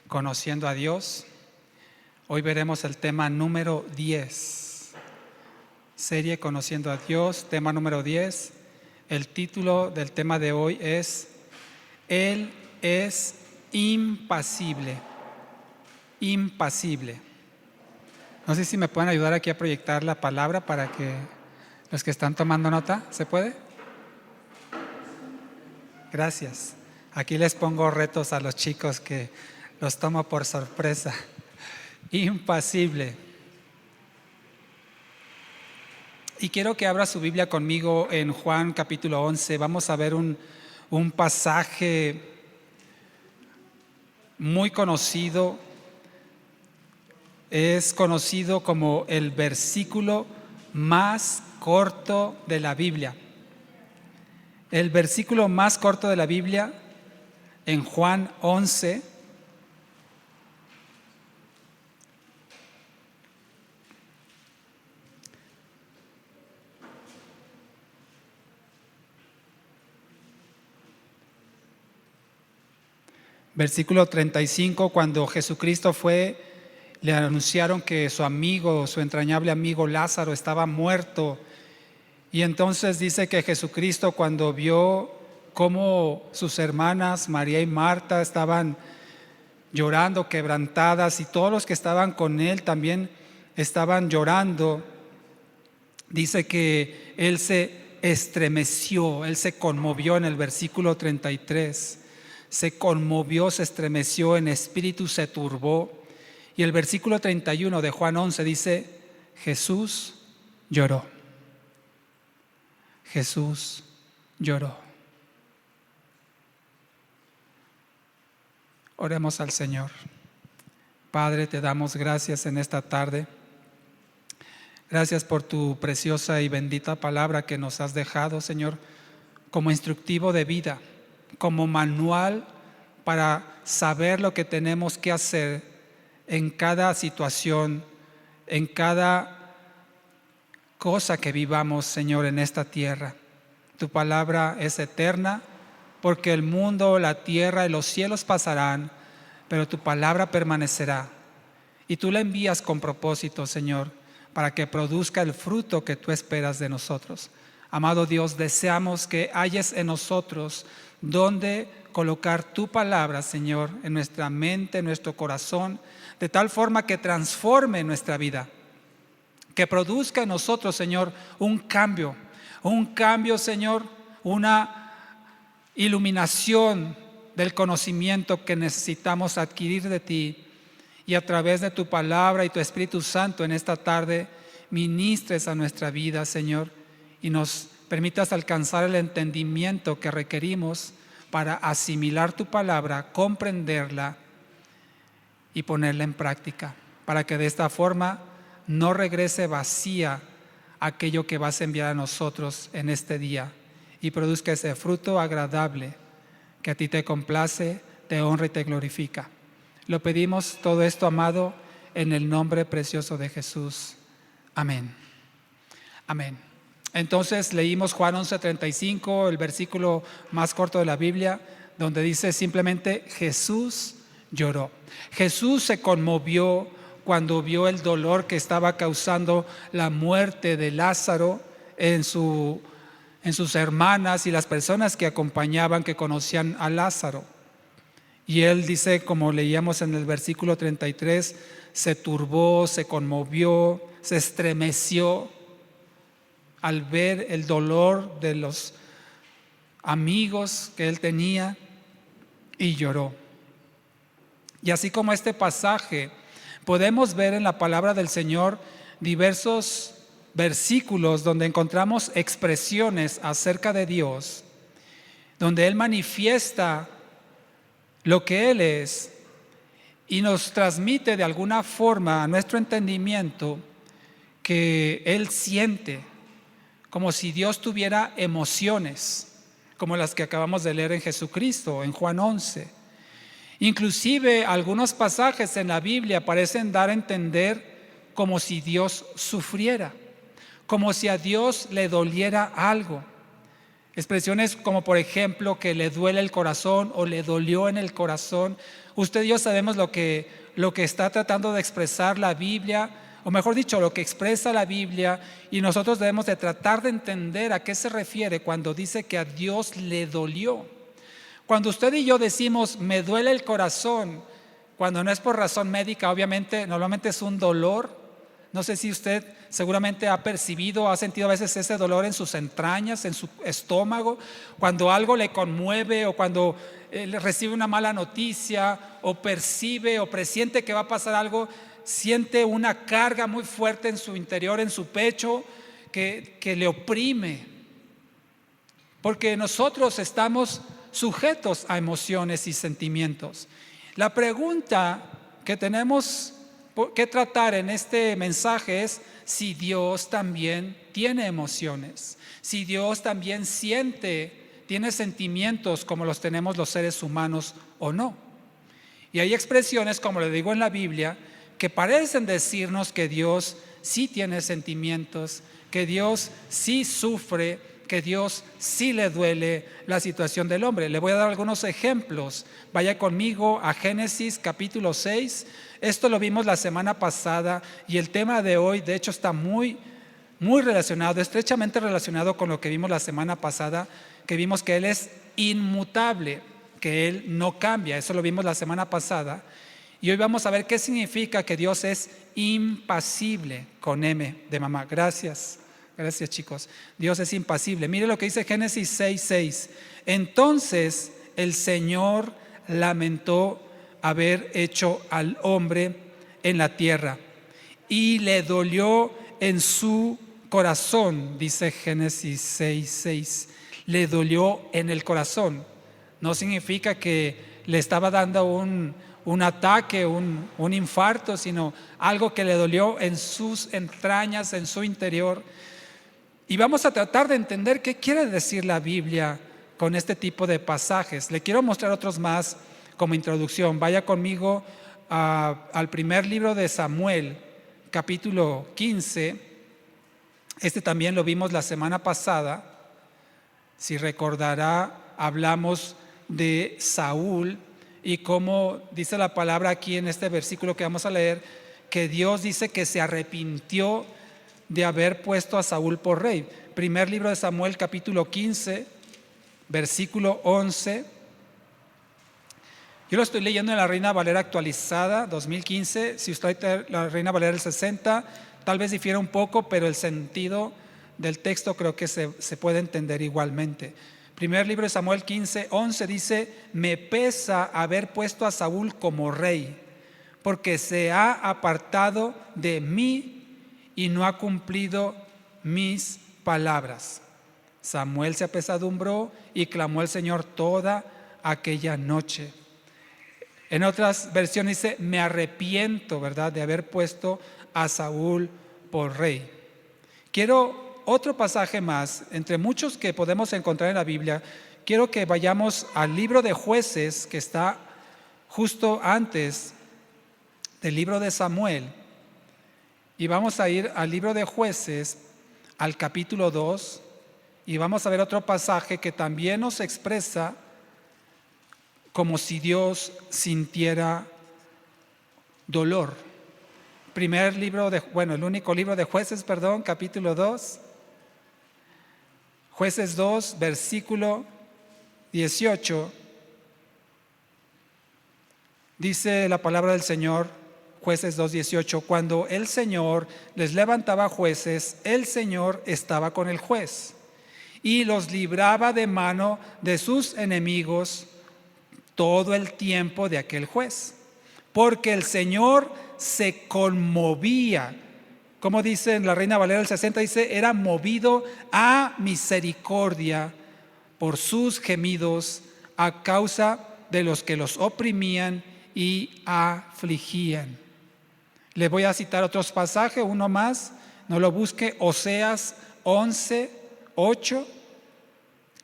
Conociendo a Dios. Hoy veremos el tema número 10. Serie Conociendo a Dios, tema número 10. El título del tema de hoy es Él es impasible. Impasible. No sé si me pueden ayudar aquí a proyectar la palabra para que los que están tomando nota, ¿se puede? Gracias. Aquí les pongo retos a los chicos que los tomo por sorpresa. Impasible. Y quiero que abra su Biblia conmigo en Juan capítulo 11. Vamos a ver un pasaje muy conocido. Es conocido como el versículo más corto de la Biblia. El versículo más corto de la Biblia en Juan 11. Versículo 35, cuando Jesucristo fue, le anunciaron que su amigo, su entrañable amigo Lázaro estaba muerto. Y entonces dice que Jesucristo, cuando vio cómo sus hermanas María y Marta estaban llorando, quebrantadas, y todos los que estaban con él también estaban llorando, dice que él se estremeció, él se conmovió en el versículo 33. Se conmovió, se estremeció, en espíritu se turbó. Y el versículo 31 de Juan 11 dice, Jesús lloró. Jesús lloró. Oremos al Señor. Padre, te damos gracias en esta tarde. Gracias por tu preciosa y bendita palabra que nos has dejado, Señor, como instructivo de vida, como manual para saber lo que tenemos que hacer en cada situación, en cada cosa que vivamos, Señor, en esta tierra. Tu palabra es eterna, porque el mundo, la tierra y los cielos pasarán, pero tu palabra permanecerá. Y tú la envías con propósito, Señor, para que produzca el fruto que tú esperas de nosotros. Amado Dios, deseamos que hayas en nosotros donde colocar tu palabra, Señor, en nuestra mente, en nuestro corazón, de tal forma que transforme nuestra vida, que produzca en nosotros, Señor, un cambio, Señor, una iluminación del conocimiento que necesitamos adquirir de ti, y a través de tu palabra y tu Espíritu Santo en esta tarde ministres a nuestra vida, Señor, y nos permitas alcanzar el entendimiento que requerimos para asimilar tu palabra, comprenderla y ponerla en práctica, para que de esta forma no regrese vacía aquello que vas a enviar a nosotros en este día y produzca ese fruto agradable que a ti te complace, te honra y te glorifica. Lo pedimos todo esto, amado, en el nombre precioso de Jesús. Amén. Amén. Entonces leímos Juan 11:35, el versículo más corto de la Biblia, donde dice simplemente Jesús lloró. Jesús se conmovió cuando vio el dolor que estaba causando la muerte de Lázaro en sus hermanas y las personas que acompañaban, que conocían a Lázaro. Y él dice, como leíamos en el versículo 33, se turbó, se conmovió, se estremeció al ver el dolor de los amigos que él tenía y lloró. Y así como este pasaje, podemos ver en la palabra del Señor diversos versículos donde encontramos expresiones acerca de Dios, donde Él manifiesta lo que Él es y nos transmite de alguna forma a nuestro entendimiento que Él siente, como si Dios tuviera emociones, como las que acabamos de leer en Jesucristo, en Juan 11. Inclusive algunos pasajes en la Biblia parecen dar a entender como si Dios sufriera, como si a Dios le doliera algo. Expresiones como por ejemplo que le duele el corazón o le dolió en el corazón. Usted y yo sabemos lo que está tratando de expresar la Biblia, o mejor dicho, lo que expresa la Biblia, y nosotros debemos de tratar de entender a qué se refiere cuando dice que a Dios le dolió. Cuando usted y yo decimos me duele el corazón, cuando no es por razón médica, obviamente, normalmente es un dolor. No sé si usted seguramente ha percibido, ha sentido a veces ese dolor en sus entrañas, en su estómago, cuando algo le conmueve o cuando recibe una mala noticia o percibe o presiente que va a pasar algo, siente una carga muy fuerte en su interior, en su pecho, que le oprime. Porque nosotros estamos sujetos a emociones y sentimientos. La pregunta que tenemos que tratar en este mensaje es si Dios también tiene emociones, si Dios también tiene sentimientos como los tenemos los seres humanos o no. Y hay expresiones, como le digo en la Biblia, que parecen decirnos que Dios sí tiene sentimientos, que Dios sí sufre, que Dios sí le duele la situación del hombre. Le voy a dar algunos ejemplos. Vaya conmigo a Génesis capítulo 6. Esto lo vimos la semana pasada y el tema de hoy, de hecho, está muy relacionado, estrechamente relacionado con lo que vimos la semana pasada, que vimos que Él es inmutable, que Él no cambia. Eso lo vimos la semana pasada. Y hoy vamos a ver qué significa que Dios es impasible, con M de mamá. Gracias chicos. Dios es impasible. Mire lo que dice Génesis 6:6. Entonces el Señor lamentó haber hecho al hombre en la tierra y le dolió en su corazón, dice Génesis 6:6. Le dolió en el corazón. No significa que le estaba dando un ataque, un infarto, sino algo que le dolió en sus entrañas, en su interior. Y vamos a tratar de entender qué quiere decir la Biblia con este tipo de pasajes. Le quiero mostrar otros más como introducción. Vaya conmigo al primer libro de Samuel, capítulo 15. Este también lo vimos la semana pasada. Si recordará, hablamos de Saúl y cómo dice la palabra aquí en este versículo que vamos a leer, que Dios dice que se arrepintió de haber puesto a Saúl por rey. Primer libro de Samuel, capítulo 15, versículo 11. Yo lo estoy leyendo en la Reina Valera actualizada, 2015. Si usted trae la Reina Valera del 60, tal vez difiere un poco, pero el sentido del texto creo que se puede entender igualmente. Primer libro de Samuel 15, 11 dice: me pesa haber puesto a Saúl como rey, porque se ha apartado de mí y no ha cumplido mis palabras. Samuel se apesadumbró y clamó al Señor toda aquella noche. En otras versiones dice: me arrepiento, ¿verdad?, de haber puesto a Saúl por rey. Quiero otro pasaje más, entre muchos que podemos encontrar en la Biblia. Quiero que vayamos al libro de Jueces, que está justo antes del libro de Samuel. Y vamos a ir al libro de Jueces, al capítulo 2, y vamos a ver otro pasaje que también nos expresa como si Dios sintiera dolor. El único libro de Jueces, capítulo 2. Jueces 2, versículo 18. Dice la palabra del Señor, Jueces 2:18, cuando el Señor les levantaba jueces, el Señor estaba con el juez y los libraba de mano de sus enemigos todo el tiempo de aquel juez, porque el Señor se conmovía, como dice en la Reina Valera del 60, dice: era movido a misericordia por sus gemidos a causa de los que los oprimían y afligían. Le voy a citar otros pasajes, uno más, no lo busque, Oseas 11:8.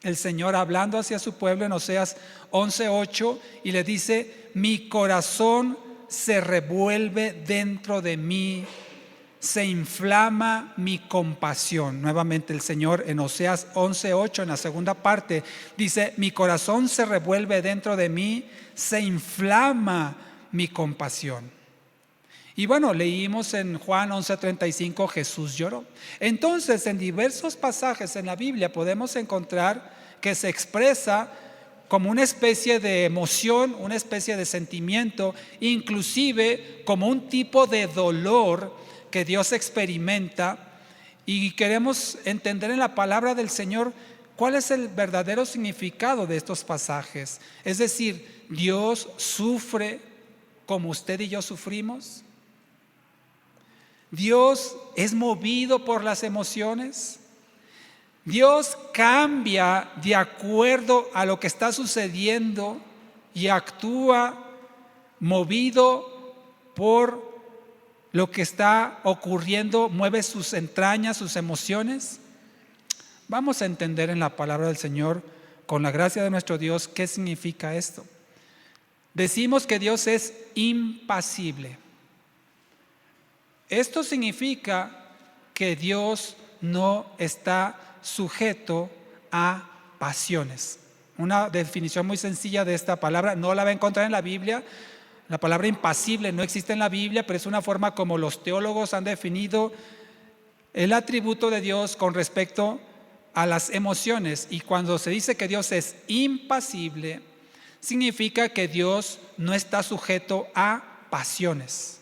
El Señor hablando hacia su pueblo en Oseas 11:8 y le dice: mi corazón se revuelve dentro de mí, se inflama mi compasión. Nuevamente el Señor en Oseas 11:8, en la segunda parte, dice: mi corazón se revuelve dentro de mí, se inflama mi compasión. Y bueno, leímos en Juan 11:35, Jesús lloró. Entonces, en diversos pasajes en la Biblia podemos encontrar que se expresa como una especie de emoción, una especie de sentimiento, inclusive como un tipo de dolor que Dios experimenta. Y queremos entender en la palabra del Señor cuál es el verdadero significado de estos pasajes. Es decir, Dios sufre como usted y yo sufrimos. Dios es movido por las emociones. Dios cambia de acuerdo a lo que está sucediendo y actúa movido por lo que está ocurriendo, mueve sus entrañas, sus emociones. Vamos a entender en la palabra del Señor, con la gracia de nuestro Dios, qué significa esto. Decimos que Dios es impasible. Esto significa que Dios no está sujeto a pasiones. Una definición muy sencilla de esta palabra, no la va a encontrar en la Biblia. La palabra impasible no existe en la Biblia, pero es una forma como los teólogos han definido el atributo de Dios con respecto a las emociones. Y cuando se dice que Dios es impasible, significa que Dios no está sujeto a pasiones.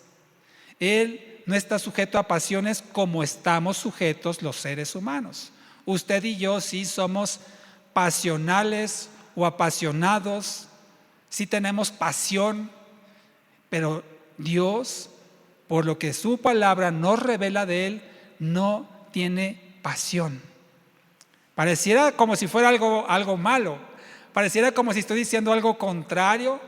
Él no está sujeto a pasiones como estamos sujetos los seres humanos. Usted y yo sí somos pasionales o apasionados, sí tenemos pasión, pero Dios, por lo que su palabra nos revela de Él, no tiene pasión. Pareciera como si fuera algo malo, pareciera como si estoy diciendo algo contrario,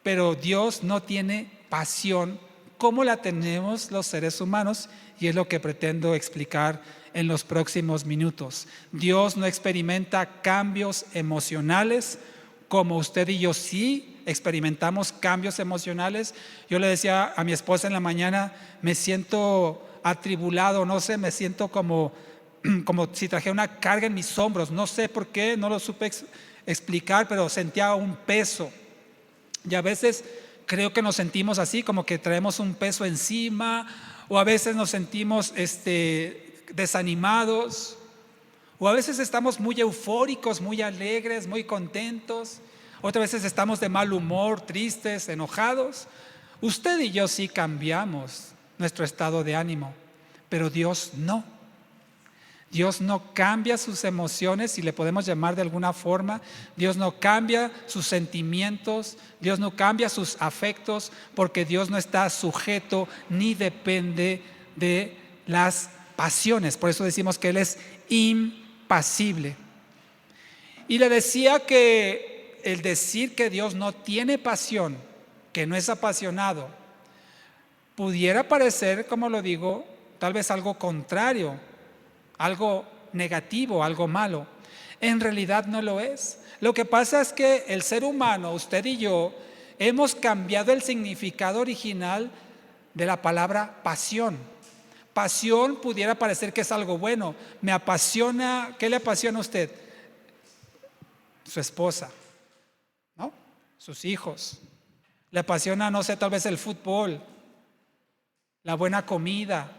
pero Dios no tiene pasión como la tenemos los seres humanos, y es lo que pretendo explicar en los próximos minutos. Dios no experimenta cambios emocionales como usted y yo sí experimentamos cambios emocionales. Yo le decía a mi esposa en la mañana, me siento atribulado, no sé, me siento como si trajera una carga en mis hombros, no sé por qué, no lo supe explicar, pero sentía un peso. Y a veces creo que nos sentimos así, como que traemos un peso encima, o a veces nos sentimos desanimados, o a veces estamos muy eufóricos, muy alegres, muy contentos. Otras veces estamos de mal humor, tristes, enojados. Usted y yo sí cambiamos nuestro estado de ánimo, pero Dios no. Dios no cambia sus emociones, si le podemos llamar de alguna forma. Dios no cambia sus sentimientos, Dios no cambia sus afectos, porque Dios no está sujeto ni depende de las pasiones. Por eso decimos que Él es impasible. Y le decía que el decir que Dios no tiene pasión, que no es apasionado, pudiera parecer, como lo digo, tal vez algo contrario, algo negativo, algo malo. En realidad no lo es. Lo que pasa es que el ser humano, usted y yo, hemos cambiado el significado original de la palabra pasión. Pasión pudiera parecer que es algo bueno. Me apasiona, ¿qué le apasiona a usted? Su esposa, ¿no? Sus hijos. Le apasiona, no sé, tal vez el fútbol, la buena comida,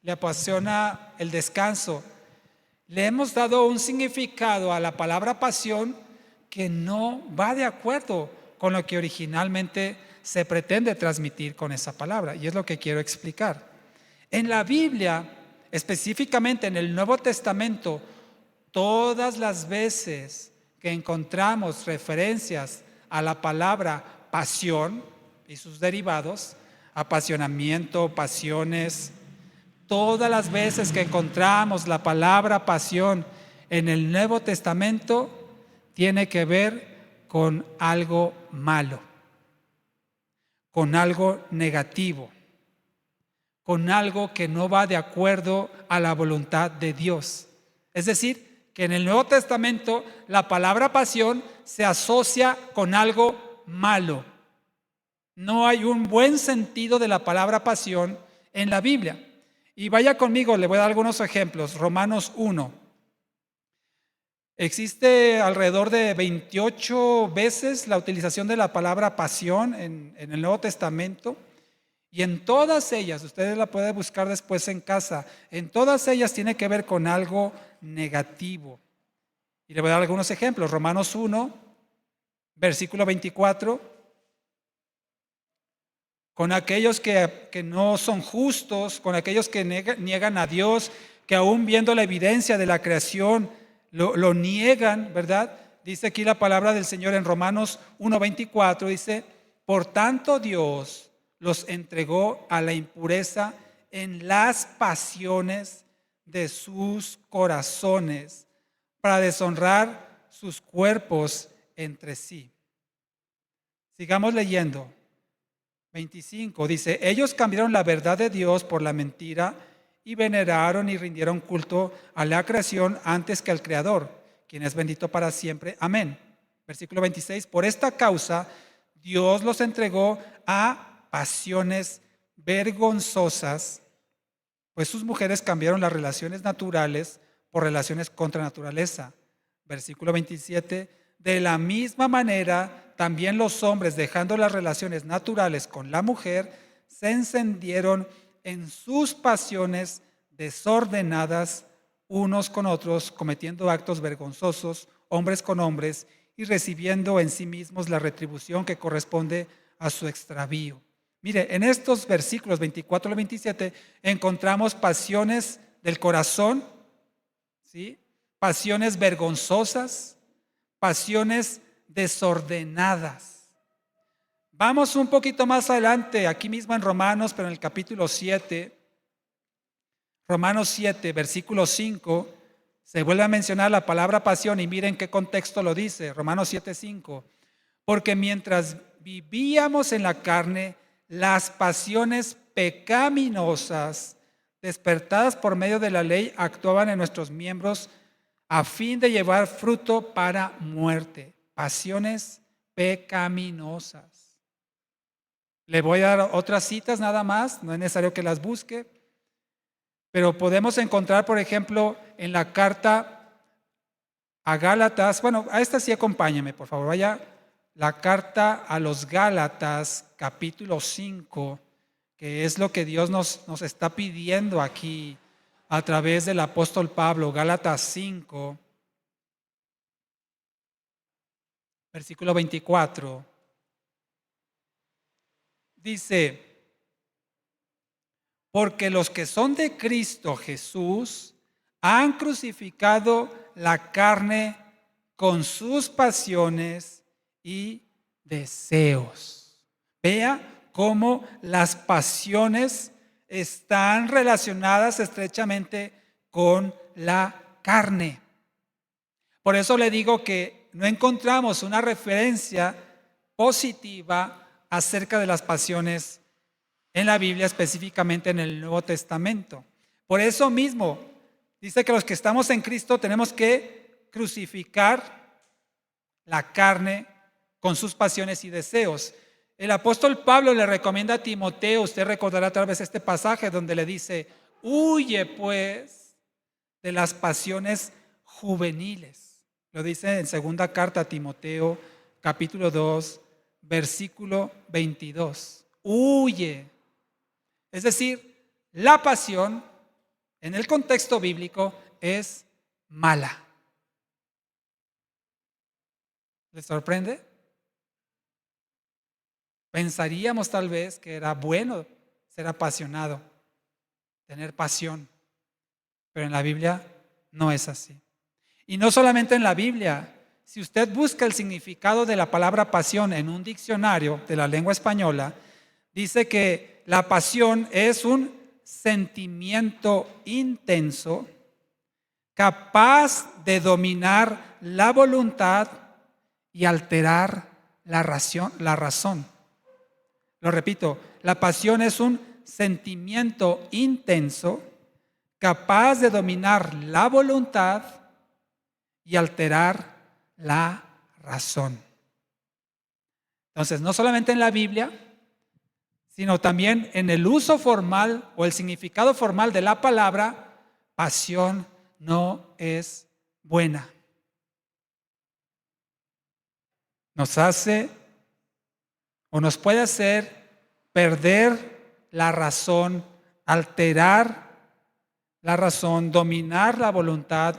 le apasiona el descanso. Le hemos dado un significado a la palabra pasión que no va de acuerdo con lo que originalmente se pretende transmitir con esa palabra, y es lo que quiero explicar. En la Biblia, específicamente en el Nuevo Testamento, todas las veces que encontramos referencias a la palabra pasión y sus derivados, apasionamiento, pasiones, todas las veces que encontramos la palabra pasión en el Nuevo Testamento, tiene que ver con algo malo, con algo negativo, con algo que no va de acuerdo a la voluntad de Dios. Es decir, que en el Nuevo Testamento la palabra pasión se asocia con algo malo. No hay un buen sentido de la palabra pasión en la Biblia. Y vaya conmigo, le voy a dar algunos ejemplos. Romanos 1. Existe alrededor de 28 veces la utilización de la palabra pasión en el Nuevo Testamento. Y en todas ellas, ustedes la pueden buscar después en casa, en todas ellas tiene que ver con algo negativo. Y le voy a dar algunos ejemplos. Romanos 1, versículo 24. Con aquellos que no son justos, con aquellos que niegan a Dios, que aún viendo la evidencia de la creación, lo niegan, ¿verdad? Dice aquí la palabra del Señor en Romanos 1:24, dice, por tanto Dios los entregó a la impureza en las pasiones de sus corazones, para deshonrar sus cuerpos entre sí. Sigamos leyendo. 25 dice, ellos cambiaron la verdad de Dios por la mentira y veneraron y rindieron culto a la creación antes que al Creador, quien es bendito para siempre. Amén. Versículo 26, por esta causa Dios los entregó a pasiones vergonzosas, pues sus mujeres cambiaron las relaciones naturales por relaciones contra naturaleza. Versículo 27, de la misma manera también los hombres, dejando las relaciones naturales con la mujer, se encendieron en sus pasiones desordenadas unos con otros, cometiendo actos vergonzosos, hombres con hombres, y recibiendo en sí mismos la retribución que corresponde a su extravío. Mire, en estos versículos 24 al 27 encontramos pasiones del corazón, ¿sí? Pasiones vergonzosas, pasiones desordenadas. Vamos un poquito más adelante, aquí mismo en Romanos, pero en el capítulo 7, Romanos 7, versículo 5, se vuelve a mencionar la palabra pasión y miren qué contexto lo dice, Romanos 7, 5. Porque mientras vivíamos en la carne, las pasiones pecaminosas despertadas por medio de la ley actuaban en nuestros miembros a fin de llevar fruto para muerte. Pasiones pecaminosas. Le voy a dar otras citas nada más, no es necesario que las busque, pero podemos encontrar, por ejemplo, en la carta a Gálatas, bueno, a esta sí acompáñame, por favor, vaya, la carta a los Gálatas, capítulo 5, que es lo que Dios nos está pidiendo aquí a través del apóstol Pablo, Gálatas 5, versículo 24. Dice, porque los que son de Cristo Jesús han crucificado la carne con sus pasiones y deseos. Vea cómo las pasiones están relacionadas estrechamente con la carne. Por eso le digo que no encontramos una referencia positiva acerca de las pasiones en la Biblia, específicamente en el Nuevo Testamento. Por eso mismo, dice que los que estamos en Cristo tenemos que crucificar la carne con sus pasiones y deseos. El apóstol Pablo le recomienda a Timoteo, usted recordará tal vez este pasaje donde le dice, huye pues de las pasiones juveniles. Lo dice en segunda carta a Timoteo, capítulo 2, versículo 22. Huye. Es decir, la pasión en el contexto bíblico es mala. ¿Les sorprende? Pensaríamos tal vez que era bueno ser apasionado, tener pasión, pero en la Biblia no es así. Y no solamente en la Biblia, si usted busca el significado de la palabra pasión en un diccionario de la lengua española, dice que la pasión es un sentimiento intenso, capaz de dominar la voluntad y alterar la razón. Lo repito, la pasión es un sentimiento intenso, capaz de dominar la voluntad y alterar la razón. Entonces, no solamente en la Biblia, sino también en el uso formal o el significado formal de la palabra, pasión no es buena. Nos hace o nos puede hacer perder la razón, alterar la razón, dominar la voluntad.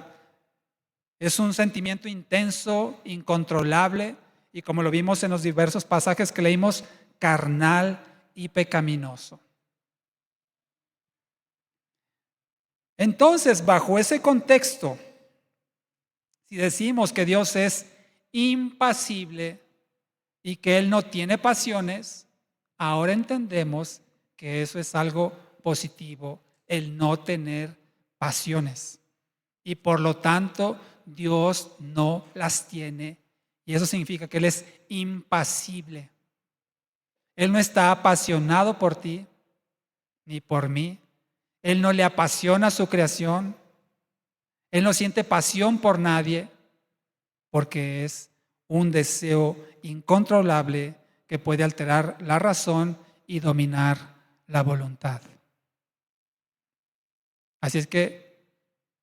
Es un sentimiento intenso, incontrolable y, como lo vimos en los diversos pasajes que leímos, carnal y pecaminoso. Entonces, bajo ese contexto, si decimos que Dios es impasible y que Él no tiene pasiones, ahora entendemos que eso es algo positivo, el no tener pasiones. Y por lo tanto, Dios no las tiene. Y eso significa que Él es impasible. Él no está apasionado por ti ni por mí. Él no le apasiona su creación. Él no siente pasión por nadie porque es un deseo incontrolable que puede alterar la razón y dominar la voluntad. Así es que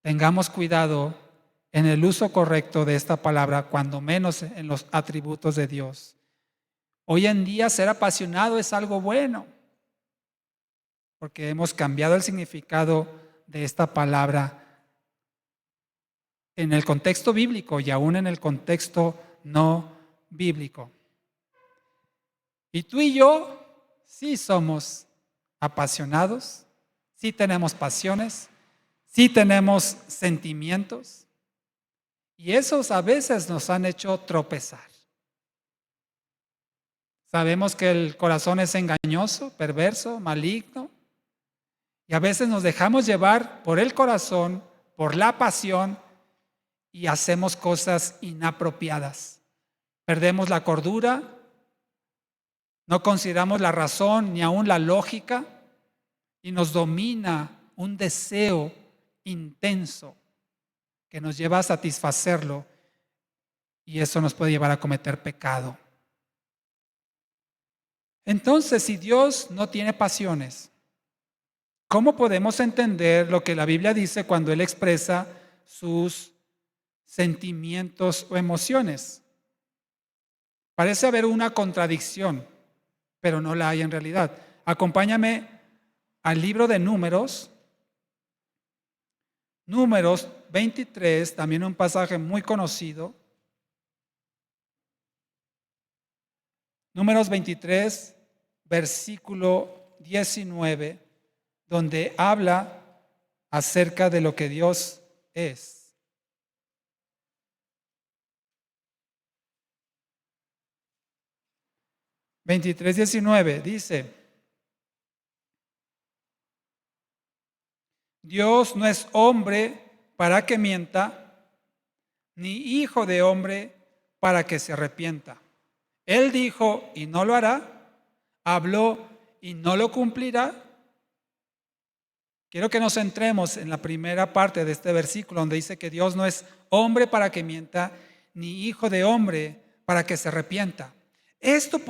tengamos cuidado en el uso correcto de esta palabra, cuando menos en los atributos de Dios. Hoy en día ser apasionado es algo bueno, porque hemos cambiado el significado de esta palabra en el contexto bíblico y aún en el contexto no bíblico. Y tú y yo sí somos apasionados, sí tenemos pasiones, sí tenemos sentimientos, y esos a veces nos han hecho tropezar. Sabemos que el corazón es engañoso, perverso, maligno, y a veces nos dejamos llevar por el corazón, por la pasión, y hacemos cosas inapropiadas. Perdemos la cordura, no consideramos la razón ni aún la lógica, y nos domina un deseo intenso que nos lleva a satisfacerlo, y eso nos puede llevar a cometer pecado. Entonces, si Dios no tiene pasiones, ¿cómo podemos entender lo que la Biblia dice cuando Él expresa sus sentimientos o emociones? Parece haber una contradicción, pero no la hay en realidad. Acompáñame al libro de Números 23, también un pasaje muy conocido. Números 23, versículo 19, donde habla acerca de lo que Dios es. (23:19) dice: Dios no es hombre para que mienta, ni hijo de hombre para que se arrepienta. Él dijo y no lo hará, habló y no lo cumplirá. Quiero que nos centremos en la primera parte de este versículo, donde dice que Dios no es hombre para que mienta, ni hijo de hombre para que se arrepienta. Esto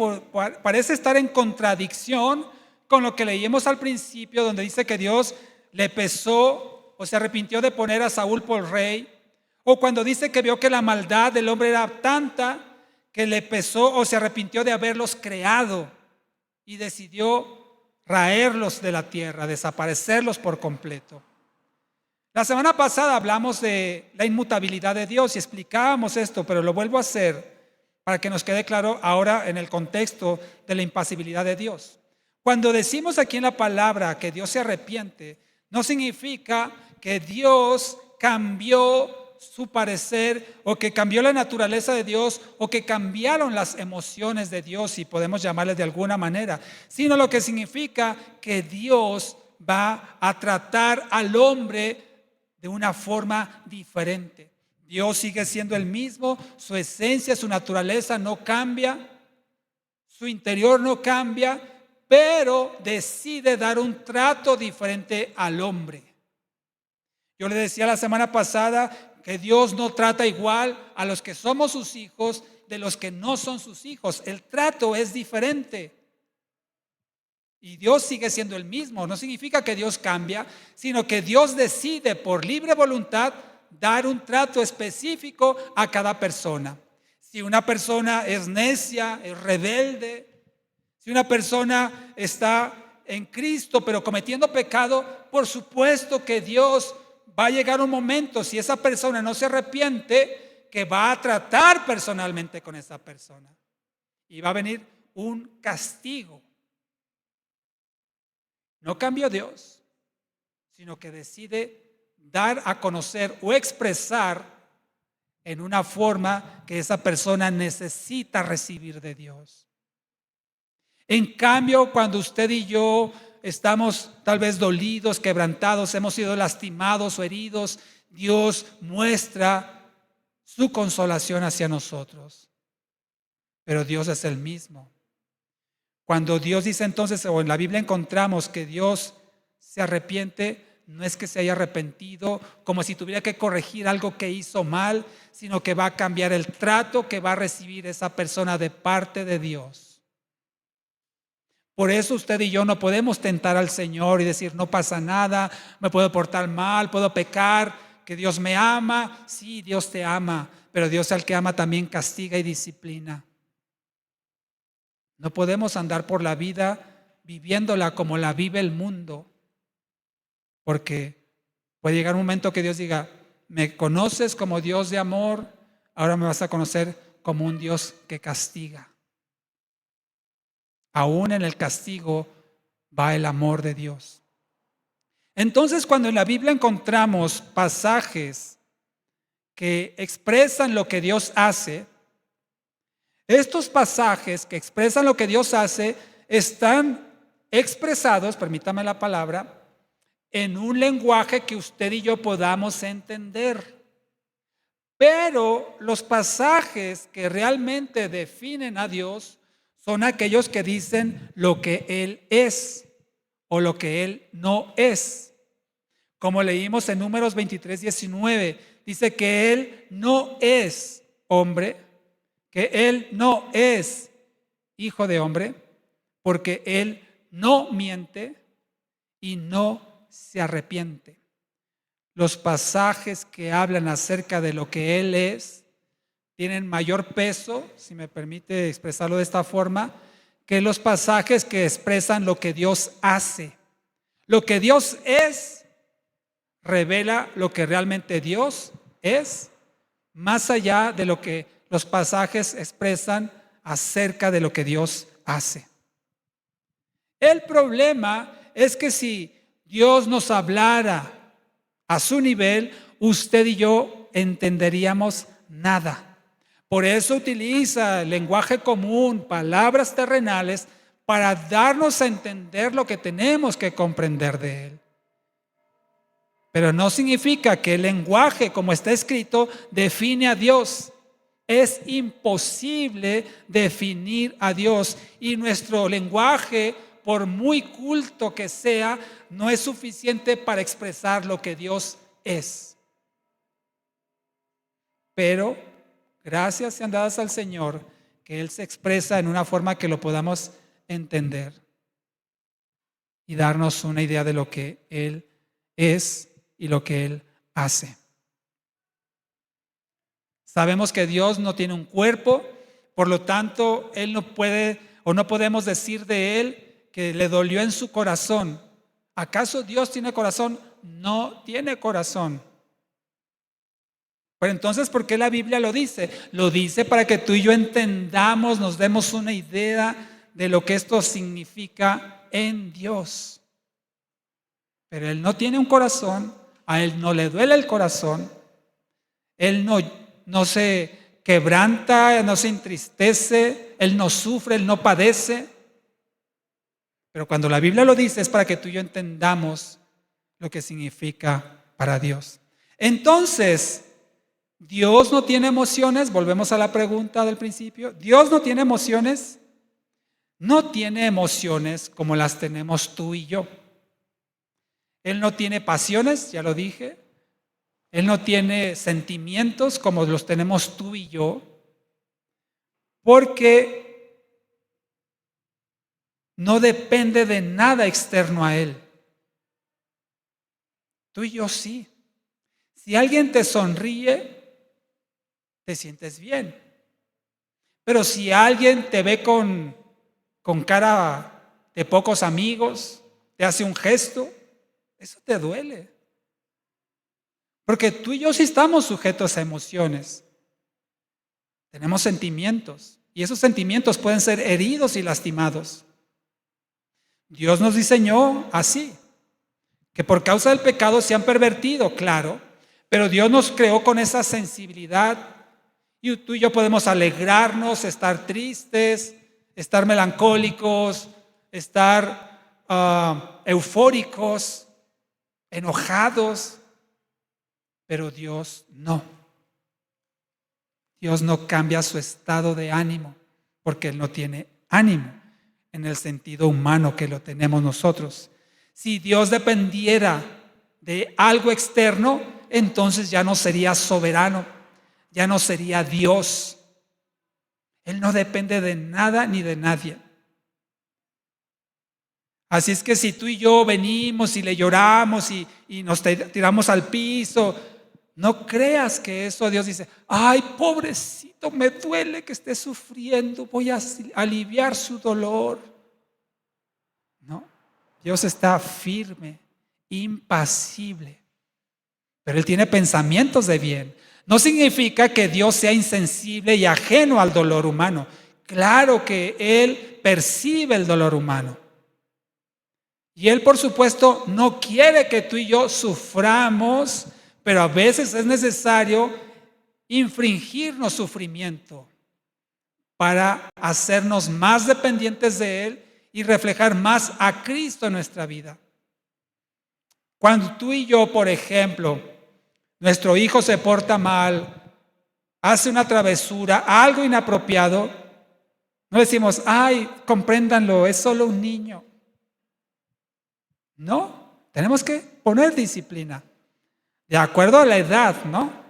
parece estar en contradicción con lo que leímos al principio, donde dice que Dios le pesó o se arrepintió de poner a Saúl por rey, o cuando dice que vio que la maldad del hombre era tanta que le pesó o se arrepintió de haberlos creado y decidió raerlos de la tierra, desaparecerlos por completo. La semana pasada hablamos de la inmutabilidad de Dios y explicábamos esto, pero lo vuelvo a hacer para que nos quede claro ahora en el contexto de la impasibilidad de Dios. Cuando decimos aquí en la palabra que Dios se arrepiente, no significa que Dios cambió su parecer o que cambió la naturaleza de Dios o que cambiaron las emociones de Dios, si podemos llamarles de alguna manera, sino lo que significa que Dios va a tratar al hombre de una forma diferente. Dios sigue siendo el mismo, su esencia, su naturaleza no cambia, su interior no cambia, pero decide dar un trato diferente al hombre. Yo le decía la semana pasada que Dios no trata igual a los que somos sus hijos de los que no son sus hijos. El trato es diferente. Y Dios sigue siendo el mismo. No significa que Dios cambia, sino que Dios decide por libre voluntad dar un trato específico a cada persona. Si una persona es necia, es rebelde, si una persona está en Cristo pero cometiendo pecado, por supuesto que Dios va a llegar un momento, si esa persona no se arrepiente, que va a tratar personalmente con esa persona. Y va a venir un castigo. No cambió Dios, sino que decide dar a conocer o expresar en una forma que esa persona necesita recibir de Dios. En cambio, cuando usted y yo estamos tal vez dolidos, quebrantados, hemos sido lastimados o heridos, Dios muestra su consolación hacia nosotros. Pero Dios es el mismo. Cuando Dios dice entonces, o en la Biblia encontramos que Dios se arrepiente, no es que se haya arrepentido como si tuviera que corregir algo que hizo mal, sino que va a cambiar el trato que va a recibir esa persona de parte de Dios. Por eso usted y yo no podemos tentar al Señor y decir, no pasa nada, me puedo portar mal, puedo pecar, que Dios me ama. Sí, Dios te ama, pero Dios al que ama también castiga y disciplina. No podemos andar por la vida viviéndola como la vive el mundo, porque puede llegar un momento que Dios diga, me conoces como Dios de amor, ahora me vas a conocer como un Dios que castiga. Aún en el castigo va el amor de Dios. Entonces, cuando en la Biblia encontramos pasajes que expresan lo que Dios hace, estos pasajes que expresan lo que Dios hace están expresados, permítame la palabra, en un lenguaje que usted y yo podamos entender. Pero los pasajes que realmente definen a Dios son aquellos que dicen lo que Él es o lo que Él no es. Como leímos en Números 23:19, dice que Él no es hombre, que Él no es hijo de hombre, porque Él no miente y no se arrepiente. Los pasajes que hablan acerca de lo que Él es tienen mayor peso, si me permite expresarlo de esta forma, que los pasajes que expresan lo que Dios hace. Lo que Dios es revela lo que realmente Dios es, más allá de lo que los pasajes expresan acerca de lo que Dios hace. El problema es que si Dios nos hablara a su nivel, usted y yo entenderíamos nada. Por eso utiliza lenguaje común, palabras terrenales, para darnos a entender lo que tenemos que comprender de Él. Pero no significa que el lenguaje, como está escrito, define a Dios. Es imposible definir a Dios. Y nuestro lenguaje, por muy culto que sea, no es suficiente para expresar lo que Dios es. Pero gracias sean dadas al Señor, que Él se expresa en una forma que lo podamos entender y darnos una idea de lo que Él es y lo que Él hace. Sabemos que Dios no tiene un cuerpo, por lo tanto, Él no puede o no podemos decir de Él que le dolió en su corazón. ¿Acaso Dios tiene corazón? No tiene corazón. Pero entonces, ¿por qué la Biblia lo dice? Lo dice para que tú y yo entendamos, nos demos una idea de lo que esto significa en Dios. Pero Él no tiene un corazón, a Él no le duele el corazón, Él no se quebranta, no se entristece, Él no sufre, Él no padece. Pero cuando la Biblia lo dice es para que tú y yo entendamos lo que significa para Dios. Entonces, Dios no tiene emociones, volvemos a la pregunta del principio. Dios no tiene emociones, no tiene emociones como las tenemos tú y yo. Él no tiene pasiones, ya lo dije. Él no tiene sentimientos como los tenemos tú y yo, porque no depende de nada externo a Él. Tú y yo sí. Si alguien te sonríe, te sientes bien. Pero si alguien te ve con cara de pocos amigos, te hace un gesto, eso te duele. Porque tú y yo sí estamos sujetos a emociones. Tenemos sentimientos. Y esos sentimientos pueden ser heridos y lastimados. Dios nos diseñó así. Que por causa del pecado se han pervertido, claro. Pero Dios nos creó con esa sensibilidad. Y tú y yo podemos alegrarnos, estar tristes, estar melancólicos, estar eufóricos, enojados. Pero Dios no. Dios no cambia su estado de ánimo, porque Él no tiene ánimo en el sentido humano que lo tenemos nosotros. Si Dios dependiera de algo externo, entonces ya no sería soberano, ya no sería Dios. Él no depende de nada ni de nadie. Así es que si tú y yo venimos y le lloramos y nos tiramos al piso, no creas que eso Dios dice, ay, pobrecito, me duele que esté sufriendo, voy a aliviar su dolor. No, Dios está firme, impasible, pero Él tiene pensamientos de bien. No significa que Dios sea insensible y ajeno al dolor humano. Claro que Él percibe el dolor humano. Y Él, por supuesto, no quiere que tú y yo suframos, pero a veces es necesario infringirnos sufrimiento para hacernos más dependientes de Él y reflejar más a Cristo en nuestra vida. Cuando tú y yo, por ejemplo, nuestro hijo se porta mal, hace una travesura, algo inapropiado, no decimos, ay, compréndanlo, es solo un niño. No, tenemos que poner disciplina, de acuerdo a la edad, ¿no?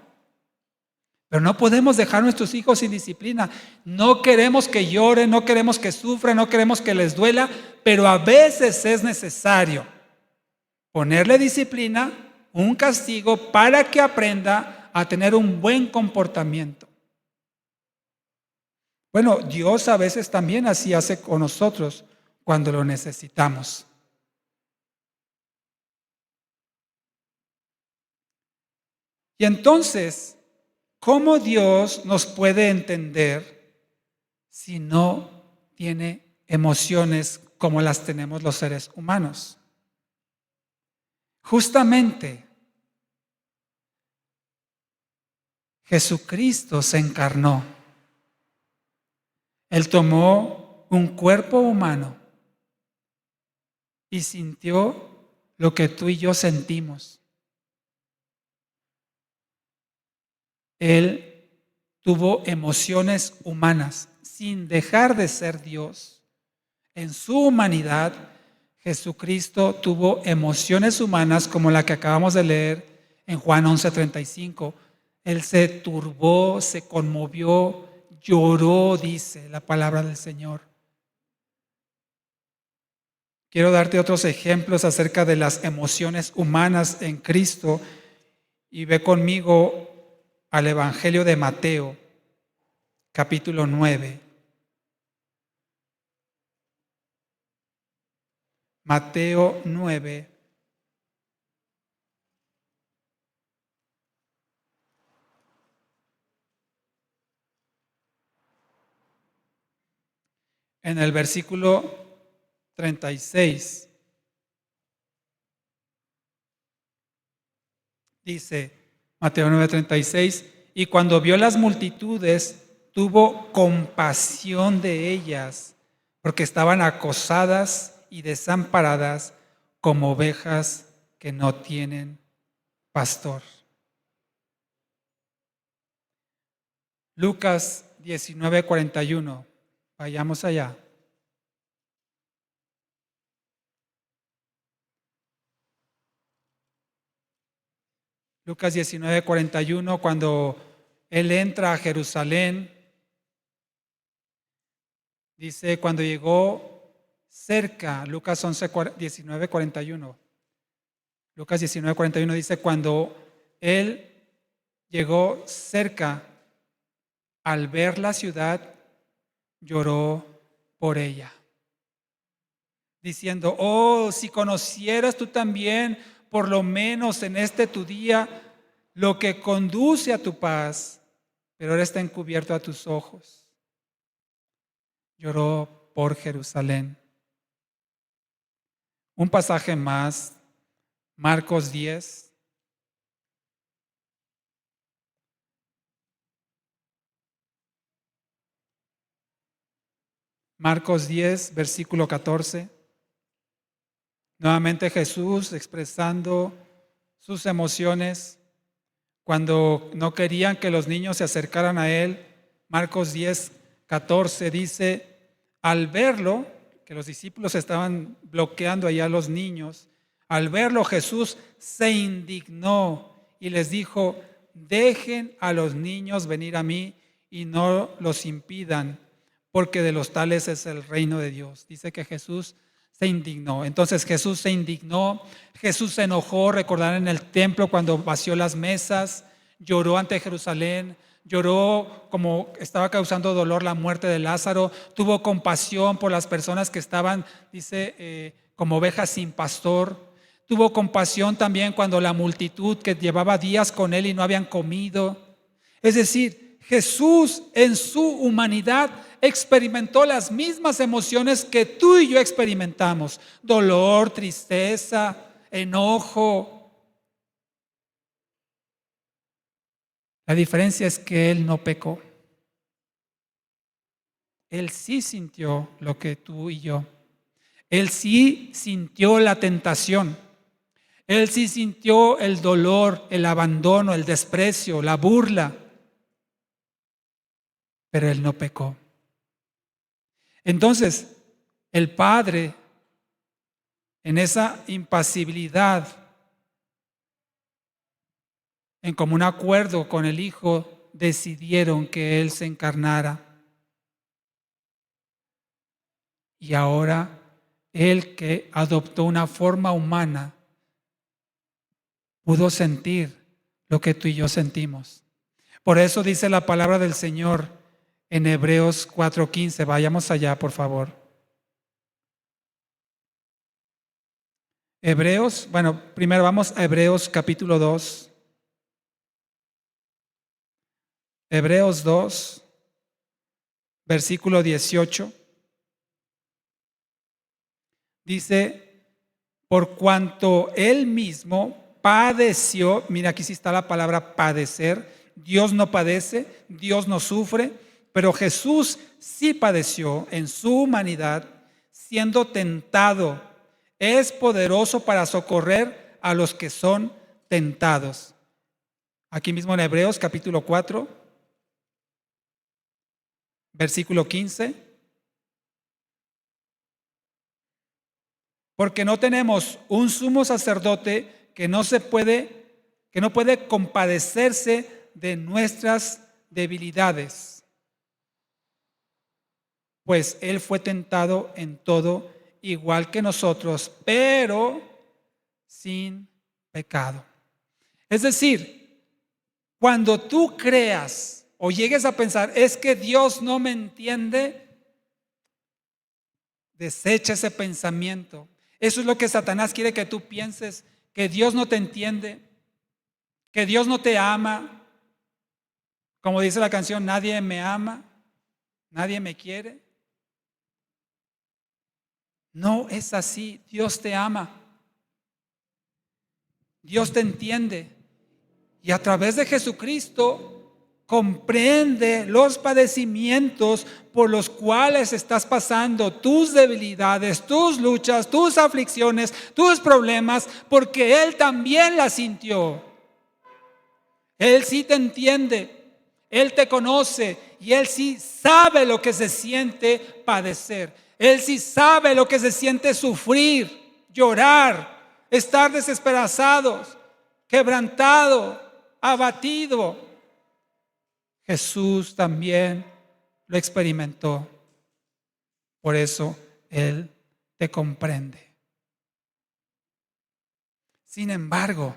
Pero no podemos dejar a nuestros hijos sin disciplina. No queremos que lloren, no queremos que sufran, no queremos que les duela, pero a veces es necesario ponerle disciplina, un castigo, para que aprenda a tener un buen comportamiento. Bueno, Dios a veces también así hace con nosotros cuando lo necesitamos. Y entonces, ¿cómo Dios nos puede entender si no tiene emociones como las tenemos los seres humanos? Justamente, Jesucristo se encarnó. Él tomó un cuerpo humano y sintió lo que tú y yo sentimos. Él tuvo emociones humanas sin dejar de ser Dios. En su humanidad, Jesucristo tuvo emociones humanas como la que acabamos de leer en Juan 11:35. Él se turbó, se conmovió, lloró, dice la palabra del Señor. Quiero darte otros ejemplos acerca de las emociones humanas en Cristo y ve conmigo al Evangelio de Mateo, capítulo 9. Mateo 9. En el versículo 36 dice, Mateo 9:36, y cuando vio las multitudes, tuvo compasión de ellas, porque estaban acosadas y desamparadas como ovejas que no tienen pastor. Lucas 19:41, vayamos allá. Lucas 19:41, cuando Él entra a Jerusalén, dice, cuando llegó, cerca, Lucas 11, 19, 41. Lucas 19, 41 dice, cuando él llegó cerca, al ver la ciudad, lloró por ella, diciendo, oh, si conocieras tú también, por lo menos en este tu día, lo que conduce a tu paz, pero ahora está encubierto a tus ojos. Lloró por Jerusalén. Un pasaje más, Marcos 10. Marcos 10, versículo 14. Nuevamente Jesús expresando sus emociones cuando no querían que los niños se acercaran a él. Marcos 10, 14 dice, al verlo, que los discípulos estaban bloqueando allá a los niños, al verlo Jesús se indignó y les dijo, dejen a los niños venir a mí y no los impidan, porque de los tales es el reino de Dios. Dice que Jesús se indignó. Entonces Jesús se indignó, Jesús se enojó, recordar en el templo cuando vació las mesas, lloró ante Jerusalén, lloró como estaba causando dolor la muerte de Lázaro, tuvo compasión por las personas que estaban, dice, como ovejas sin pastor. Tuvo compasión también cuando la multitud que llevaba días con él y no habían comido. Es decir, Jesús en su humanidad experimentó las mismas emociones que tú y yo experimentamos: dolor, tristeza, enojo. La diferencia es que él no pecó. Él sí sintió lo que tú y yo. Él sí sintió la tentación. Él sí sintió el dolor, el abandono, el desprecio, la burla. Pero él no pecó. Entonces, el Padre, en esa impasibilidad, en común acuerdo con el Hijo, decidieron que Él se encarnara. Y ahora, Él que adoptó una forma humana, pudo sentir lo que tú y yo sentimos. Por eso dice la palabra del Señor en Hebreos 4:15. Vayamos allá, por favor. Hebreos, primero vamos a Hebreos capítulo 2. Hebreos 2, versículo 18. Dice, por cuanto Él mismo padeció, mira, aquí sí está la palabra padecer. Dios no padece, Dios no sufre, pero Jesús sí padeció en su humanidad, siendo tentado. Es poderoso para socorrer a los que son tentados. Aquí mismo en Hebreos capítulo 4, versículo 15. Porque no tenemos un sumo sacerdote que no puede compadecerse de nuestras debilidades, pues Él fue tentado en todo igual que nosotros, pero sin pecado. Es decir, cuando tú creas o llegues a pensar, es que Dios no me entiende, desecha ese pensamiento. Eso es lo que Satanás quiere que tú pienses, que Dios no te entiende, que Dios no te ama. Como dice la canción, nadie me ama, nadie me quiere. No es así, Dios te ama, Dios te entiende y a través de Jesucristo comprende los padecimientos por los cuales estás pasando, tus debilidades, tus luchas, tus aflicciones, tus problemas, porque Él también las sintió. Él sí te entiende, Él te conoce y Él sí sabe lo que se siente padecer. Él sí sabe lo que se siente sufrir, llorar, estar desesperanzados, quebrantado, abatido. Jesús también lo experimentó. Por eso Él te comprende. Sin embargo,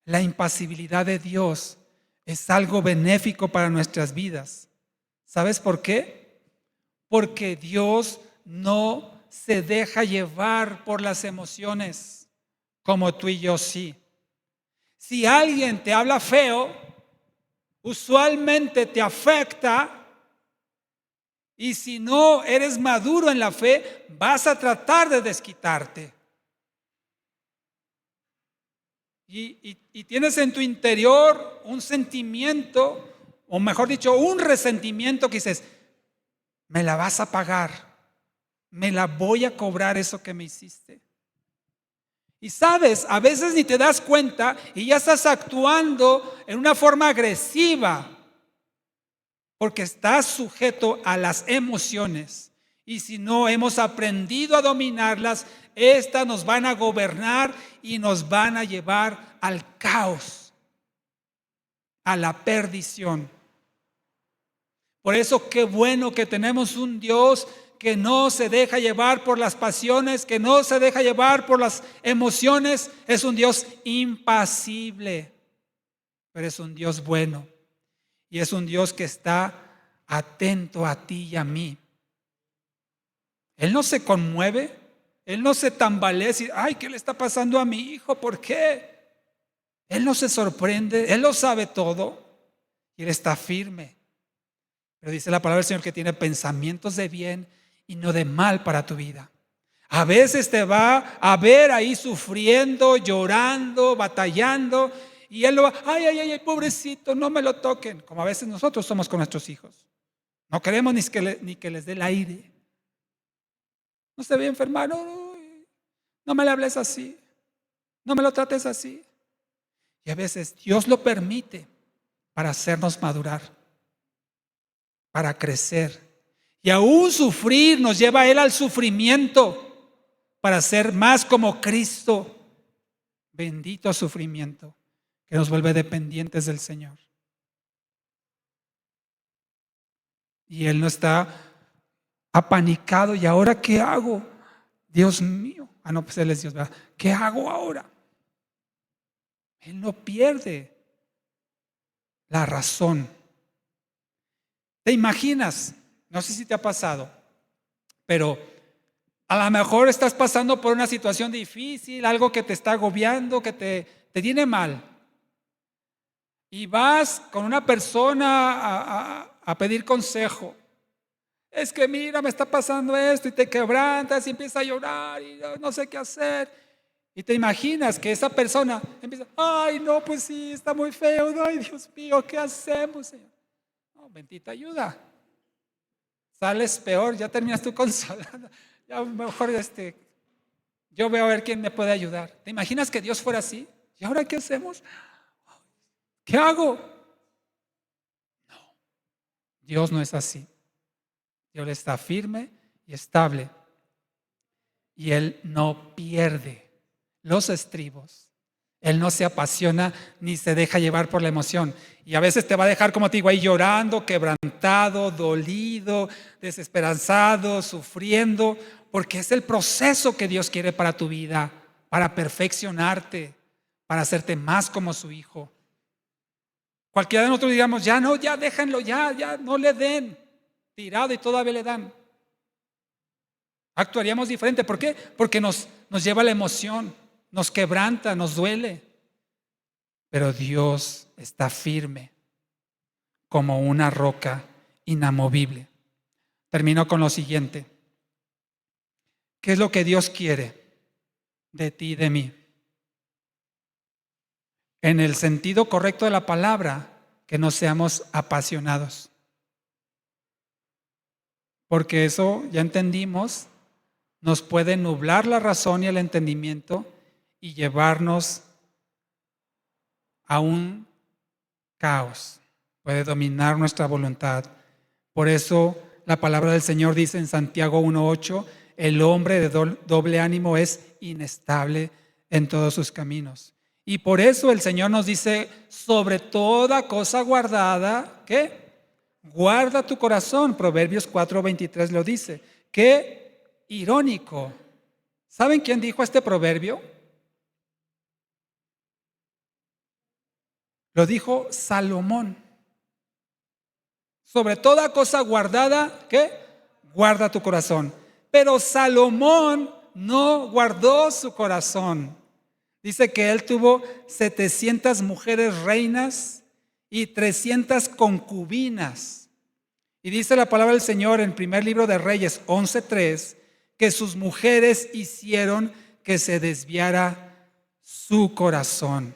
la impasibilidad de Dios es algo benéfico para nuestras vidas. ¿Sabes por qué? Porque Dios no se deja llevar por las emociones como tú y yo sí. Si alguien te habla feo, usualmente te afecta, y si no eres maduro en la fe, vas a tratar de desquitarte. Y tienes en tu interior un sentimiento, o mejor dicho, un resentimiento que dices, me la vas a pagar, me la voy a cobrar eso que me hiciste. Y sabes, a veces ni te das cuenta y ya estás actuando en una forma agresiva, porque estás sujeto a las emociones. Y si no hemos aprendido a dominarlas, estas nos van a gobernar y nos van a llevar al caos, a la perdición. Por eso qué bueno que tenemos un Dios que no se deja llevar por las pasiones, que no se deja llevar por las emociones. Es un Dios impasible, pero es un Dios bueno. Y es un Dios que está atento a ti y a mí. Él no se conmueve, Él no se tambalea y dice, ay, ¿qué le está pasando a mi hijo? ¿Por qué? Él no se sorprende, Él lo sabe todo y Él está firme. Pero dice la palabra del Señor que tiene pensamientos de bien y no de mal para tu vida. A veces te va a ver ahí sufriendo, llorando, batallando, y Él lo va, ay, pobrecito, no me lo toquen. Como a veces nosotros somos con nuestros hijos. No queremos ni que les dé el aire. No se ve enfermar, no me le hables así, no me lo trates así. Y a veces Dios lo permite para hacernos madurar, para crecer. Y aún sufrir nos lleva a Él al sufrimiento para ser más como Cristo. Bendito sufrimiento que nos vuelve dependientes del Señor. Y Él no está apanicado. ¿Y ahora qué hago? Dios mío. No, pues Él es Dios, ¿verdad? ¿Qué hago ahora? Él no pierde la razón. ¿Te imaginas? No sé si te ha pasado, pero a lo mejor estás pasando por una situación difícil, algo que te está agobiando, que te tiene mal. Y vas con una persona a pedir consejo. Es que mira, me está pasando esto, y te quebrantas y empiezas a llorar y no sé qué hacer. Y te imaginas que esa persona empieza, ay, no, pues sí, está muy feo, ay, Dios mío, ¿qué hacemos, Señor? No, bendita ayuda. Sales peor, ya terminas tú consolando. Ya mejor yo voy a ver quién me puede ayudar. ¿Te imaginas que Dios fuera así? ¿Y ahora qué hacemos? ¿Qué hago? No, Dios no es así. Dios está firme y estable. Y Él no pierde los estribos. Él no se apasiona ni se deja llevar por la emoción. Y a veces te va a dejar, como te digo, ahí llorando, quebrantado, dolido, desesperanzado, sufriendo, porque es el proceso que Dios quiere para tu vida, para perfeccionarte, para hacerte más como su hijo. Cualquiera de nosotros digamos, ya no, ya déjenlo, ya no le den, tirado y todavía le dan. Actuaríamos diferente. ¿Por qué? Porque nos lleva la emoción, nos quebranta, nos duele. Pero Dios está firme como una roca inamovible. Termino con lo siguiente. ¿Qué es lo que Dios quiere de ti y de mí? En el sentido correcto de la palabra, que no seamos apasionados. Porque eso, ya entendimos, nos puede nublar la razón y el entendimiento y llevarnos a un caos. Puede dominar nuestra voluntad. Por eso la palabra del Señor dice en Santiago 1:8, el hombre de doble ánimo es inestable en todos sus caminos. Y por eso el Señor nos dice, sobre toda cosa guardada, ¿qué? Guarda tu corazón. Proverbios 4:23 lo dice, que irónico. ¿Saben quién dijo este proverbio? Lo dijo Salomón. Sobre toda cosa guardada, ¿qué? Guarda tu corazón. Pero Salomón no guardó su corazón. Dice que él tuvo 700 mujeres reinas y 300 concubinas. Y dice la palabra del Señor en primer libro de Reyes 11:3 que sus mujeres hicieron que se desviara su corazón.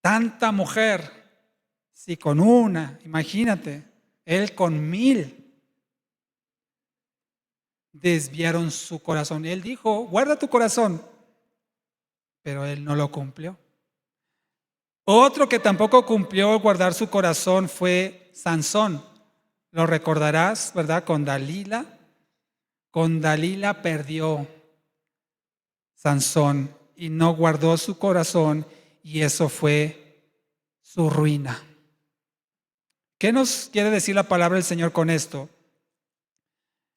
Tanta mujer, si con una, imagínate, él con 1000, desviaron su corazón. Él dijo, guarda tu corazón, pero él no lo cumplió. Otro que tampoco cumplió guardar su corazón fue Sansón. Lo recordarás, ¿verdad? Con Dalila. Con Dalila perdió Sansón y no guardó su corazón, y eso fue su ruina. ¿Qué nos quiere decir la palabra del Señor con esto?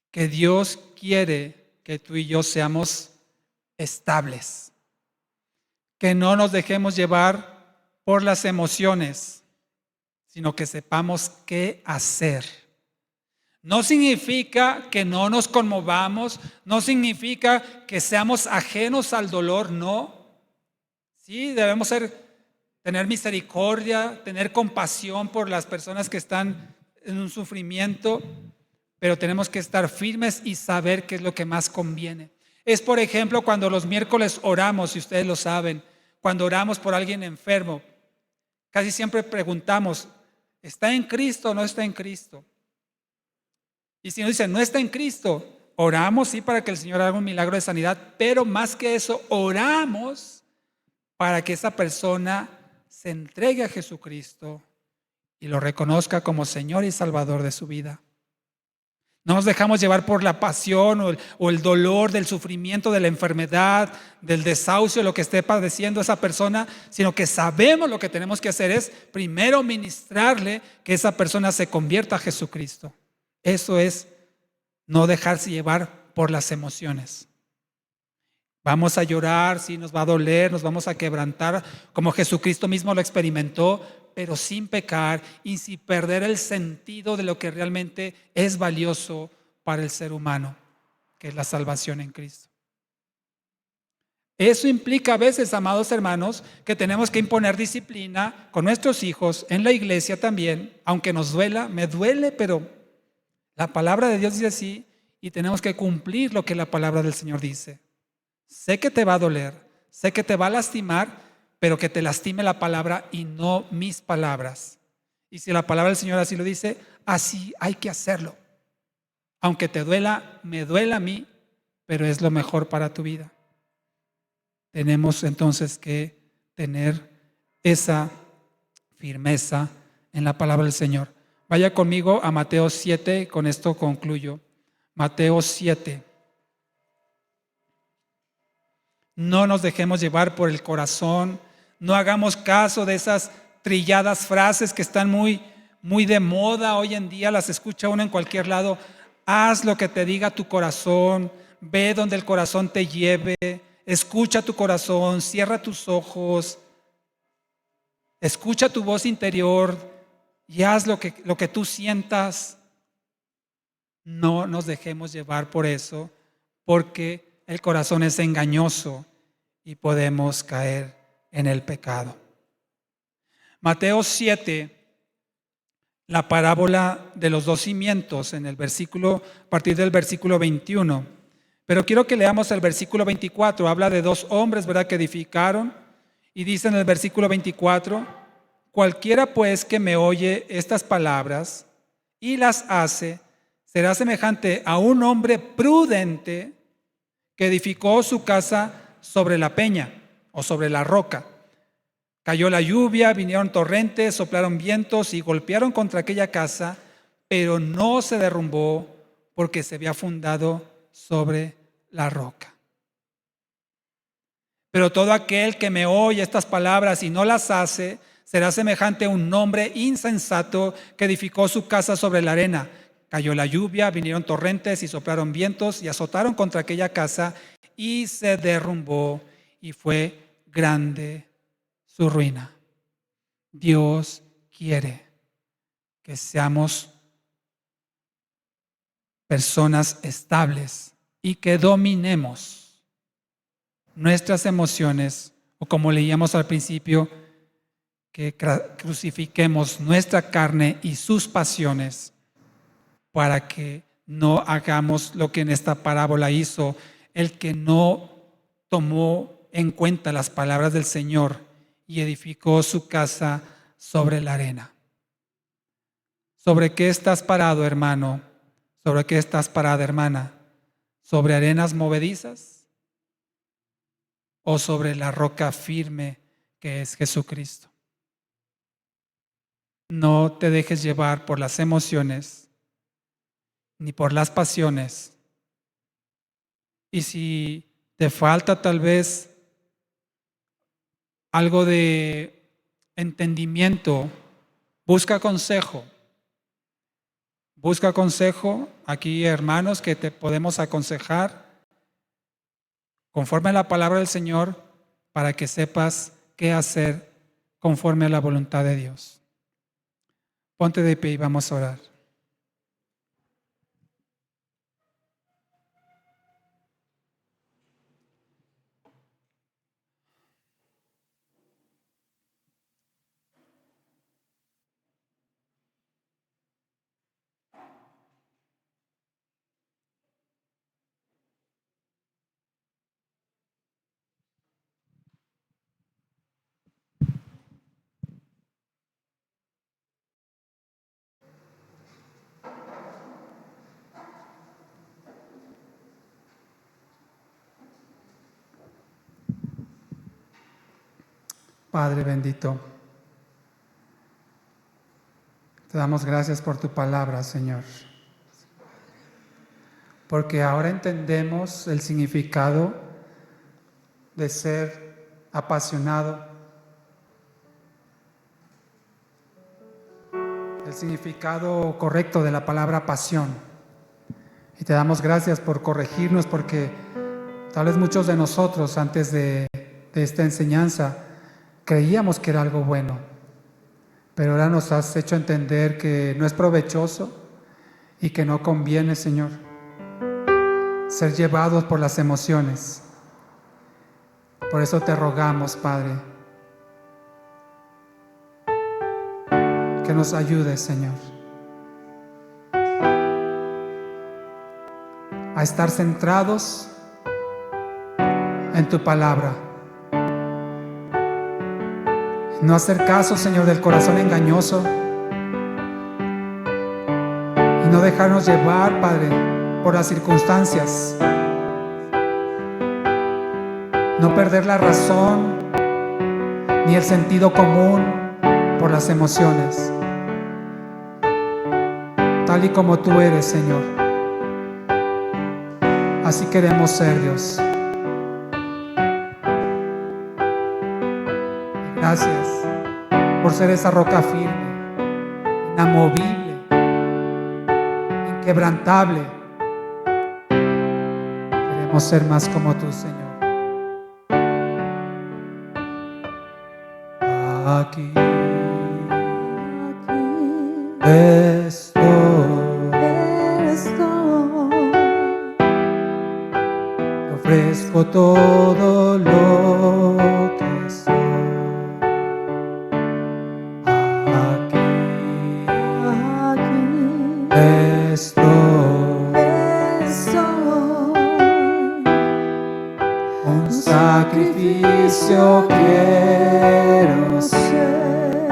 Que Dios quiere que tú y yo seamos estables, que no nos dejemos llevar por las emociones, sino que sepamos qué hacer. No significa que no nos conmovamos, no significa que seamos ajenos al dolor, no. Sí, debemos tener misericordia, tener compasión por las personas que están en un sufrimiento, pero tenemos que estar firmes y saber qué es lo que más conviene. Es, por ejemplo, cuando los miércoles oramos, si ustedes lo saben, cuando oramos por alguien enfermo, casi siempre preguntamos, ¿está en Cristo o no está en Cristo? Y si nos dicen, no está en Cristo, oramos sí para que el Señor haga un milagro de sanidad, pero más que eso, oramos para que esa persona se entregue a Jesucristo y lo reconozca como Señor y Salvador de su vida. No nos dejamos llevar por la pasión o el dolor del sufrimiento, de la enfermedad, del desahucio, lo que esté padeciendo esa persona, sino que sabemos lo que tenemos que hacer es primero ministrarle que esa persona se convierta a Jesucristo. Eso es no dejarse llevar por las emociones. Vamos a llorar, sí, nos va a doler, nos vamos a quebrantar, como Jesucristo mismo lo experimentó, pero sin pecar y sin perder el sentido de lo que realmente es valioso para el ser humano, que es la salvación en Cristo. Eso implica a veces, amados hermanos, que tenemos que imponer disciplina con nuestros hijos, en la iglesia también, aunque nos duela, me duele, pero la palabra de Dios dice así y tenemos que cumplir lo que la palabra del Señor dice. Sé que te va a doler, sé que te va a lastimar, pero que te lastime la palabra y no mis palabras. Y si la palabra del Señor así lo dice, así hay que hacerlo. Aunque te duela, me duela a mí, pero es lo mejor para tu vida. Tenemos entonces que tener esa firmeza en la palabra del Señor. Vaya conmigo a Mateo 7, con esto concluyo. Mateo 7. No nos dejemos llevar por el corazón, no hagamos caso de esas trilladas frases que están muy de moda hoy en día, las escucha uno en cualquier lado. Haz lo que te diga tu corazón, ve donde el corazón te lleve, escucha tu corazón, cierra tus ojos, escucha tu voz interior y haz lo que tú sientas. No nos dejemos llevar por eso, porque el corazón es engañoso y podemos caer en el pecado. Mateo 7, la parábola de los dos cimientos, en el versículo, a partir del versículo 21. Pero quiero que leamos el versículo 24. Habla de dos hombres, ¿verdad?, que edificaron. Y dice en el versículo 24: cualquiera pues que me oye estas palabras y las hace, será semejante a un hombre prudente que edificó su casa sobre la peña o sobre la roca. Cayó la lluvia, vinieron torrentes, soplaron vientos y golpearon contra aquella casa, pero no se derrumbó porque se había fundado sobre la roca. Pero todo aquel que me oye estas palabras y no las hace, será semejante a un hombre insensato que edificó su casa sobre la arena. Cayó la lluvia, vinieron torrentes y soplaron vientos y azotaron contra aquella casa y se derrumbó y fue grande su ruina. Dios quiere que seamos personas estables y que dominemos nuestras emociones, o como leíamos al principio, que crucifiquemos nuestra carne y sus pasiones para que no hagamos lo que en esta parábola hizo el que no tomó en cuenta las palabras del Señor y edificó su casa sobre la arena. ¿Sobre qué estás parado, hermano? ¿Sobre qué estás parada, hermana? ¿Sobre arenas movedizas o sobre la roca firme que es Jesucristo? No te dejes llevar por las emociones ni por las pasiones. Y si te falta tal vez algo de entendimiento, busca consejo. Busca consejo. Aquí, hermanos, que te podemos aconsejar conforme a la palabra del Señor para que sepas qué hacer conforme a la voluntad de Dios. Ponte de pie y vamos a orar. Padre bendito, te damos gracias por tu palabra, Señor, porque ahora entendemos el significado de ser apasionado, el significado correcto de la palabra pasión. Y te damos gracias por corregirnos, porque tal vez muchos de nosotros antes de esta enseñanza creíamos que era algo bueno, pero ahora nos has hecho entender que no es provechoso y que no conviene, Señor, ser llevados por las emociones. Por eso te rogamos, Padre, que nos ayudes, Señor, a estar centrados en tu palabra. No hacer caso, Señor, del corazón engañoso, y no dejarnos llevar, Padre, por las circunstancias. No perder la razón ni el sentido común por las emociones. Tal y como tú eres, Señor, así queremos ser, Dios. Gracias por ser esa roca firme, inamovible, inquebrantable. Queremos ser más como tú, Señor. Aquí estoy. Te ofrezco todo lo que soy. Un sacrificio quiero ser.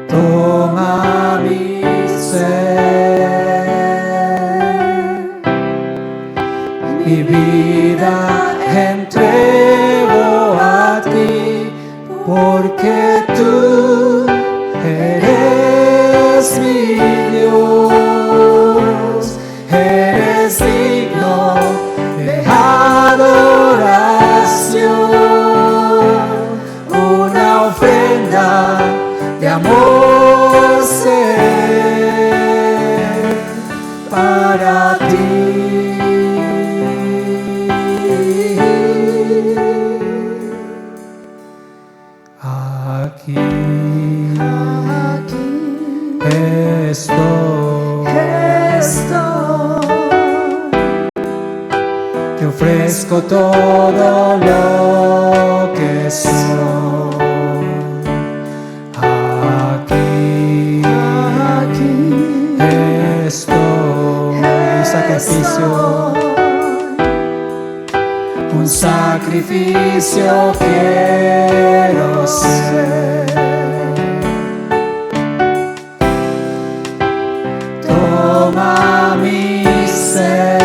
Toma mi ser, mi vida entrego a ti, porque tú eres mi Dios, eres digno de adoración, una ofrenda de amor. Te ofrezco todo lo que soy. Aquí estoy, sacrificio. Un sacrificio quiero ser. Toma mi ser,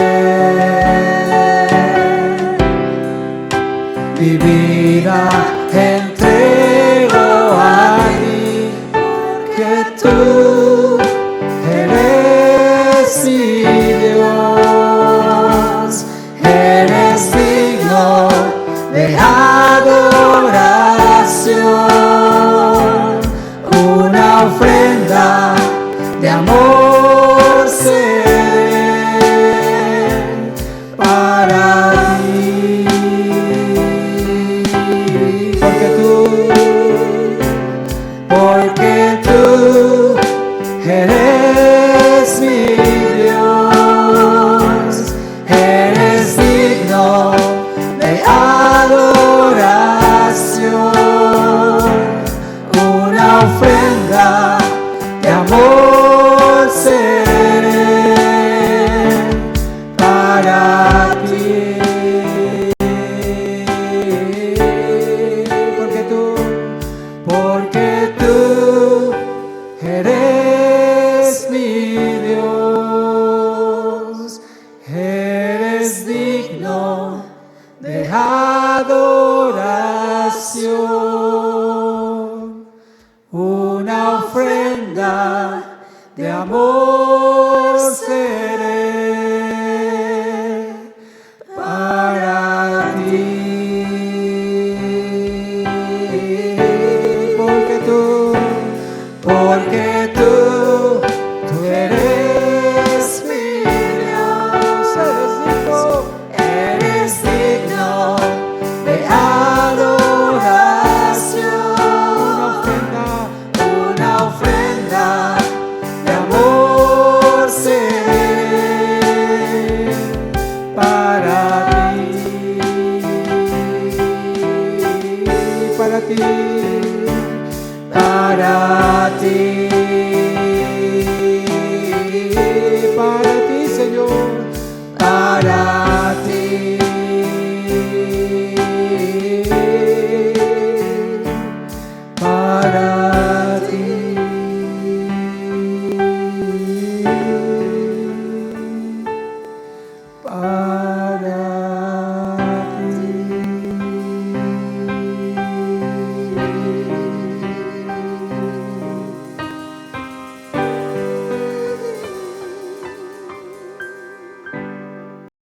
mi vida entrego a ti, porque tú eres mi Dios, eres digno de adoración, una ofrenda de amor seré para ti, porque tú eres mi Dios, eres digno de adoración, una ofrenda de amor seré para ti, porque tú eres mi Dios, eres digno de adoración, una ofrenda de amor